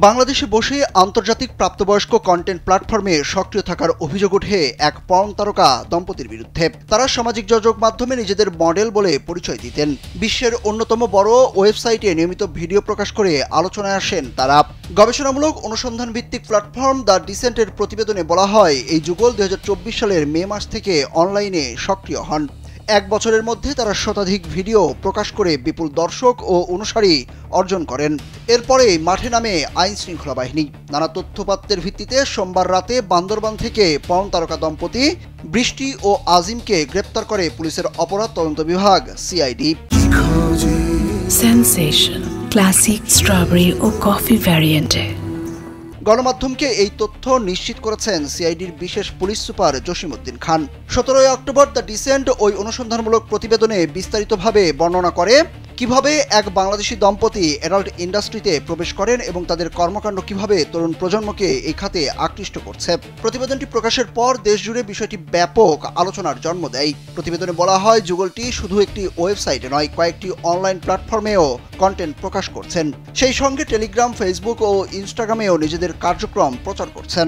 বাংলাদেশে বসে আন্তর্জাতিক প্রাপ্তবয়স্ক কন্টেন্ট প্ল্যাটফর্মে সক্রিয় থাকার অভিযোগ ওঠে এক পর্ন তারকা দম্পতির বিরুদ্ধে। তারা সামাজিক যোগাযোগ মাধ্যমে নিজেদের মডেল বলে পরিচয় দিতেন। বিশ্বের অন্যতম বড় ওয়েবসাইটে নিয়মিত ভিডিও প্রকাশ করে আলোচনায় আসেন তারা। গবেষণামূলক অনুসন্ধান ভিত্তিক প্ল্যাটফর্ম দ্য ডিসেন্টের প্রতিবেদনে বলা হয়, এই যুগল 2024 সালের মে মাস থেকে অনলাইনে সক্রিয় হন। এক বছরের মধ্যে তারা শতাধিক ভিডিও প্রকাশ করে বিপুল দর্শক ও অনুসারী অর্জন করেন। এরপরে মাঠে নামে আইন শৃঙ্খলা বাহিনী। নানা তথ্যপাত্রের ভিত্তিতে সোমবার রাতে বান্দরবান থেকে পর্ন তারকা দম্পতি বৃষ্টি ও আজিমকে গ্রেপ্তার করে পুলিশের অপরাধ তদন্ত বিভাগ সিআইডি। সেনসেশন ক্লাসিক স্ট্রবেরি ও কফি ভ্যারিয়েন্টে। গণমাধ্যমকে এই তথ্য নিশ্চিত করেছেন সিআইডির বিশেষ police super Jasimuddin Khan. 17 October the Dissent ওই অনুসন্ধানমূলক প্রতিবেদনে বিস্তারিতভাবে বর্ণনা করে কিভাবে এক বাংলাদেশি দম্পতি অ্যাডাল্ট ইন্ডাস্ট্রিতে প্রবেশ করেন এবং তাদের কর্মকাণ্ড কিভাবে তরুণ প্রজন্মকে এই খাতে আকৃষ্ট করছে। প্রতিবেদনটি প্রকাশের পর দেশজুড়ে বিষয়টি ব্যাপক আলোচনার জন্ম দেয়। প্রতিবেদনে বলা হয়, যুগলটি শুধু একটি ওয়েবসাইটে নয়, কয়েকটি অনলাইন প্ল্যাটফর্মেও কন্টেন্ট প্রকাশ করছেন। সেই সঙ্গে টেলিগ্রাম, ফেসবুক ও ইনস্টাগ্রামেও নিজেদের কার্যক্রম প্রচার করছেন।